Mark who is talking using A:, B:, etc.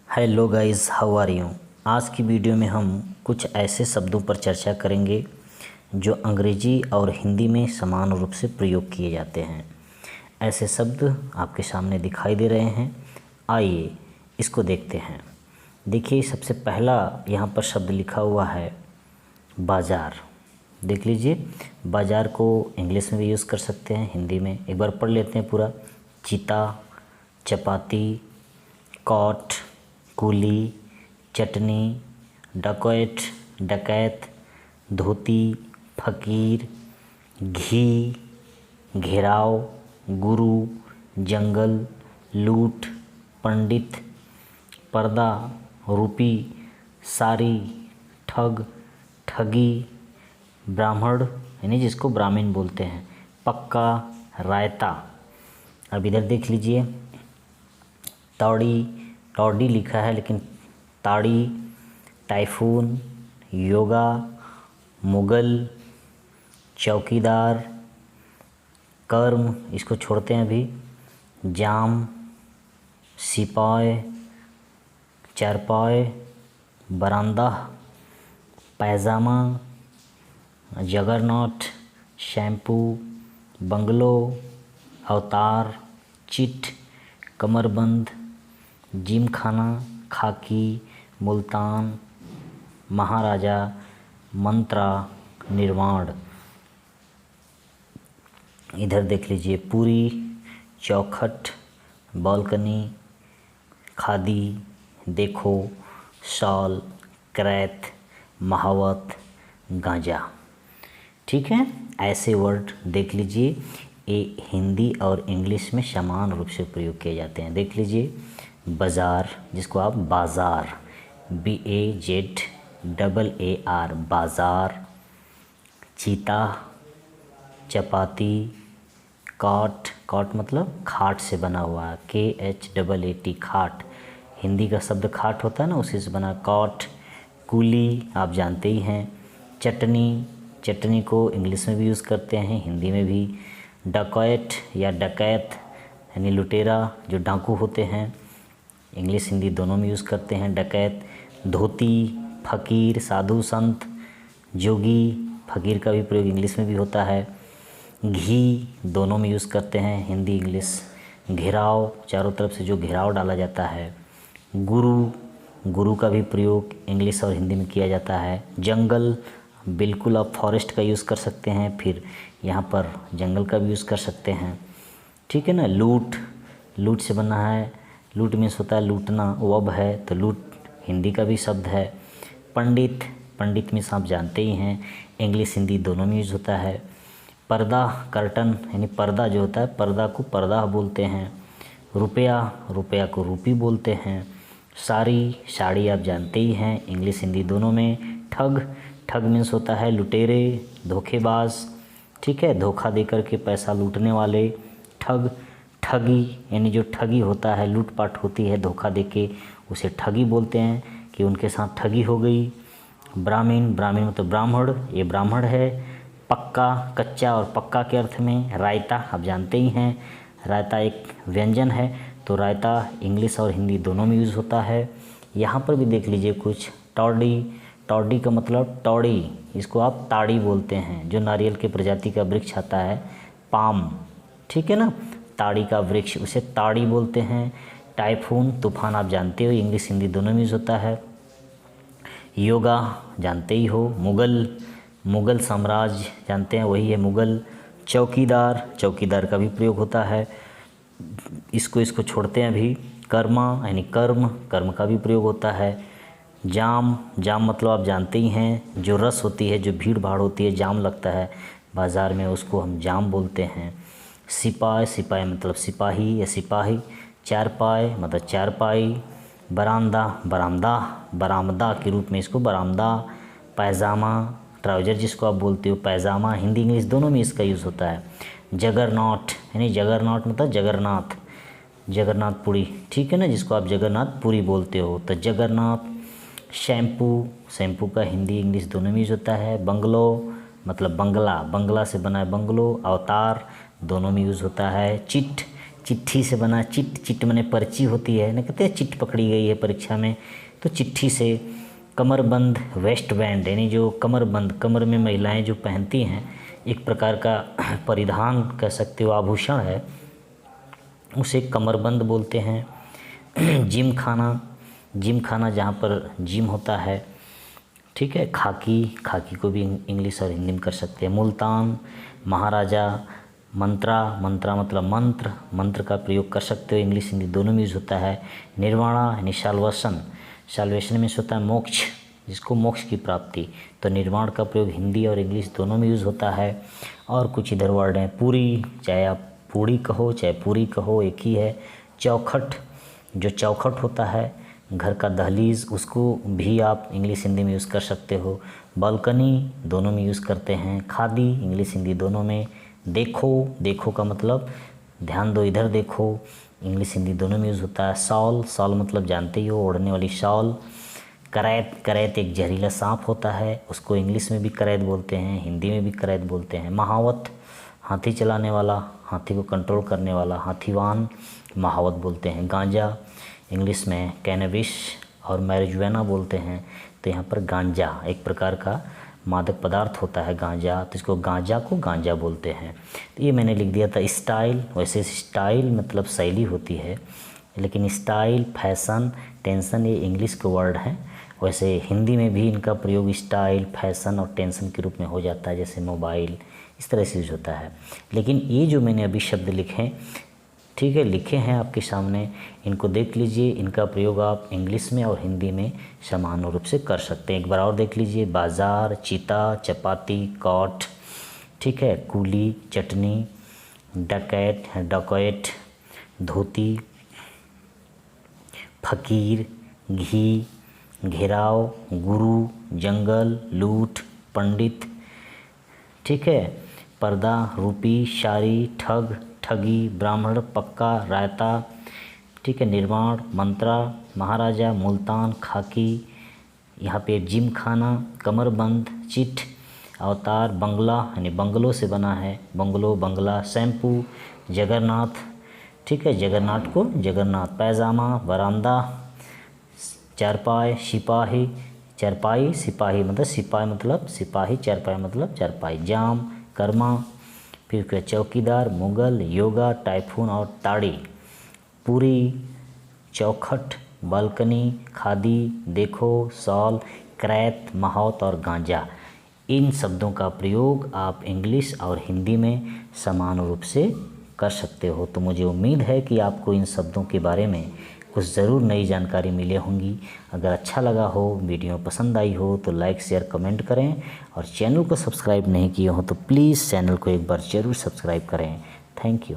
A: Hello guys, how are you. आज की video में हम कुछ ऐसे शब्दों पर चर्चा करेंगे जो अंग्रेजी और हिंदी में समान रूप से प्रयोग किए जाते हैं। ऐसे शब्द आपके सामने दिखाई दे रहे हैं। आइए इसको देखते हैं। देखिए, सबसे पहला यहाँ पर शब्द लिखा हुआ है बाज़ार। देख लीजिए, बाज़ार को इंग्लिश में भी यूज़ कर सकते हैं, हिंदी में। एक बार पढ़ लेते हैं पूरा। चीता, चपाती, कॉट, कूली, चटनी, डकैत, डकैत, धोती, फकीर, घी, घेराव, गुरु, जंगल, लूट, पंडित, पर्दा, रूपी, सारी, ठग, ठगी, ब्राह्मण यानी जिसको ब्राह्मण बोलते हैं, पक्का, रायता। अब इधर देख लीजिए, तौड़ी, टॉडी लिखा है लेकिन ताड़ी, टाइफून, योगा, मुगल, चौकीदार, कर्म इसको छोड़ते हैं अभी, जाम, सिपाही, चारपाई, बरामदा, पैजामा, जगरनॉट, शैम्पू, बंगलो, अवतार, चिट, कमरबंद, जिम खाना, खाकी, मुल्तान, महाराजा, मंत्रा, निर्वाण। इधर देख लीजिए, पूरी, चौखट, बालकनी, खादी, देखो, शॉल, क्रैत, महावत, गांजा। ठीक है, ऐसे वर्ड देख लीजिए, ये हिंदी और इंग्लिश में समान रूप से प्रयोग किए जाते हैं। देख लीजिए, बाज़ार जिसको आप बाज़ार, BAZAAR, बाज़ार, चीता, चपाती, काट, काट मतलब खाट से बना हुआ, KHAAT, खाट। हिंदी का शब्द खाट होता है ना, उसी से बना काट। कूली आप जानते ही हैं। चटनी, चटनी को इंग्लिश में भी यूज़ करते हैं, हिंदी में भी। डकैत या डकैत यानी लुटेरा, जो डाकू होते हैं, इंग्लिश हिंदी दोनों में यूज़ करते हैं, डकैत। धोती, फ़कीर, साधु संत, जोगी, फ़कीर का भी प्रयोग इंग्लिश में भी होता है। घी दोनों में यूज़ करते हैं, हिंदी इंग्लिश। घेराव, चारों तरफ से जो घेराव डाला जाता है। गुरु, गुरु का भी प्रयोग इंग्लिश और हिंदी में किया जाता है। जंगल, बिल्कुल आप फॉरेस्ट का यूज़ कर सकते हैं, फिर यहाँ पर जंगल का भी यूज़ कर सकते हैं। ठीक है ना। लूट, लूट से बना है, लूट मीन्स होता है लूटना, वब है तो लूट हिंदी का भी शब्द है। पंडित, पंडित मीन्स आप जानते ही हैं, इंग्लिश हिंदी दोनों में यूज़ होता है। पर्दा, कर्टन यानी पर्दा जो होता है, पर्दा को पर्दा बोलते हैं। रुपया, रुपया को रूपी बोलते हैं। साड़ी, साड़ी आप जानते ही हैं, इंग्लिश हिंदी दोनों में। ठग, ठग मीन्स होता है लुटेरे, धोखेबाज। ठीक है, धोखा देकर के पैसा लूटने वाले, ठग। ठगी यानी जो ठगी होता है, लूटपाट होती है धोखा देके, उसे ठगी बोलते हैं कि उनके साथ ठगी हो गई। ब्राह्मण, ब्राह्मण मतलब ब्राह्मण, ये ब्राह्मण है। पक्का, कच्चा और पक्का के अर्थ में। रायता आप जानते ही हैं, रायता एक व्यंजन है, तो रायता इंग्लिश और हिंदी दोनों में यूज़ होता है। यहाँ पर भी देख लीजिए कुछ। टॉडी, टॉडी का मतलब टौड़ी, इसको आप ताड़ी बोलते हैं, जो नारियल के प्रजाति का वृक्ष आता है, पाम। ठीक है ना, ताड़ी का वृक्ष, उसे ताड़ी बोलते हैं। टाइफून, तूफान आप जानते हो, इंग्लिश हिंदी दोनों में यूज़ होता है। योगा जानते ही हो। मुगल, मुगल साम्राज्य जानते हैं, वही है मुगल। चौकीदार, चौकीदार का भी प्रयोग होता है, इसको छोड़ते हैं अभी। कर्मा यानी कर्म, कर्म का भी प्रयोग होता है। जाम, जाम मतलब आप जानते ही हैं, जो रस होती है, जो भीड़ भाड़ होती है, जाम लगता है बाज़ार में, उसको हम जाम बोलते हैं। सिपाही, सिपाही मतलब सिपाही या सिपाही। चारपाई मतलब चारपाई। बरामदा, बरामदा, बरामदा के रूप में इसको बरामदा। पैजामा, ट्राउज़र जिसको आप बोलते हो, पैजामा। हिंदी इंग्लिश दोनों में इसका यूज़ होता है। जगरनॉट यानी जगरनॉट मतलब जगन्नाथ, जगन्नाथपुरी। ठीक है ना, जिसको आप जगन्नाथपुरी बोलते हो, तो जगन्नाथ। शैम्पू, शैम्पू का हिंदी इंग्लिश दोनों में यूज़ होता है। बंगलो मतलब बंगला, बंगला से बना है बंगलो। अवतार दोनों में यूज़ होता है। चिट, चिट्ठी से बना, चिट माने पर्ची होती है ना, कहते हैं चिट पकड़ी गई है परीक्षा में, तो चिट्ठी से। कमरबंद वेस्ट बैंड यानी जो कमरबंद, कमर में महिलाएं जो पहनती हैं, एक प्रकार का परिधान कह सकते हो, आभूषण है, उसे कमरबंद बोलते हैं। जिम खाना जहाँ पर जिम होता है, ठीक है। खाकी को भी इंग्लिश और हिंदी में कर सकते हैं। मुल्तान, महाराजा, मंत्रा मतलब मंत्र का प्रयोग कर सकते हो, इंग्लिश हिंदी दोनों में यूज़ होता है। निर्वाणा यानी साल्वेशन में होता है मोक्ष, जिसको मोक्ष की प्राप्ति, तो निर्वाण का प्रयोग हिंदी और इंग्लिश दोनों में यूज़ होता है। और कुछ इधर वर्ड हैं, पूरी, चाहे आप पूड़ी कहो चाहे पूरी कहो एक ही है। चौखट, जो चौखट होता है घर का दहलीज, उसको भी आप इंग्लिश हिंदी में यूज़ कर सकते हो। बालकनी दोनों में यूज़ करते हैं। खादी इंग्लिश हिंदी दोनों में। देखो का मतलब ध्यान दो, इधर देखो, इंग्लिश हिंदी दोनों में यूज़ होता है। सॉल मतलब जानते ही हो, ओढ़ने वाली शॉल। करैत एक जहरीला सांप होता है, उसको इंग्लिश में भी करैत बोलते हैं, हिंदी में भी करैत बोलते हैं। महावत हाथी चलाने वाला, हाथी को कंट्रोल करने वाला, हाथीवान महावत बोलते हैं। गांजा इंग्लिश में कैनबिस और मैरिजुआना बोलते हैं, तो यहाँ पर गांजा एक प्रकार का मादक पदार्थ होता है गांजा, तो इसको गांजा को गांजा बोलते हैं। तो ये मैंने लिख दिया था। स्टाइल, वैसे स्टाइल मतलब शैली होती है, लेकिन स्टाइल, फैशन, टेंशन ये इंग्लिश के वर्ड हैं। वैसे हिंदी में भी इनका प्रयोग स्टाइल, फैशन और टेंशन के रूप में हो जाता है, जैसे मोबाइल, इस तरह से यूज होता है। लेकिन ये जो मैंने अभी शब्द लिखे, ठीक है, लिखे हैं आपके सामने, इनको देख लीजिए, इनका प्रयोग आप इंग्लिश में और हिंदी में समान रूप से कर सकते हैं। एक बार और देख लीजिए। बाज़ार, चीता, चपाती, कॉट, ठीक है, कूली, चटनी, डकैत, धोती, फकीर, घी, घेराव, गुरु, जंगल, लूट, पंडित, ठीक है, पर्दा, रूपी, शारी, ठगी, ब्राह्मण, पक्का, रायता, ठीक है, निर्माण, मंत्रा, महाराजा, मुल्तान, खाकी, यहाँ पे जिम खाना, कमरबंद, चिट, अवतार, बंगला यानी बंगलों से बना है, बंगला, शैम्पू, जगन्नाथ, ठीक है, जगन्नाथ, पैजामा, बरामदा, चारपाई, सिपाही मतलब सिपाही, चारपाई मतलब चारपाई, जाम, कर्मा, फिर क्या, चौकीदार, मुगल, योगा, टाइफून और ताड़ी, पूरी, चौखट, बालकनी, खादी, देखो, सॉल, करैत, महावत और गांजा। इन शब्दों का प्रयोग आप इंग्लिश और हिंदी में समान रूप से कर सकते हो। तो मुझे उम्मीद है कि आपको इन शब्दों के बारे में कुछ ज़रूर नई जानकारी मिली होंगी। अगर अच्छा लगा हो, वीडियो पसंद आई हो तो लाइक, शेयर, कमेंट करें, और चैनल को सब्सक्राइब नहीं किए हो तो प्लीज़ चैनल को एक बार ज़रूर सब्सक्राइब करें। Thank you.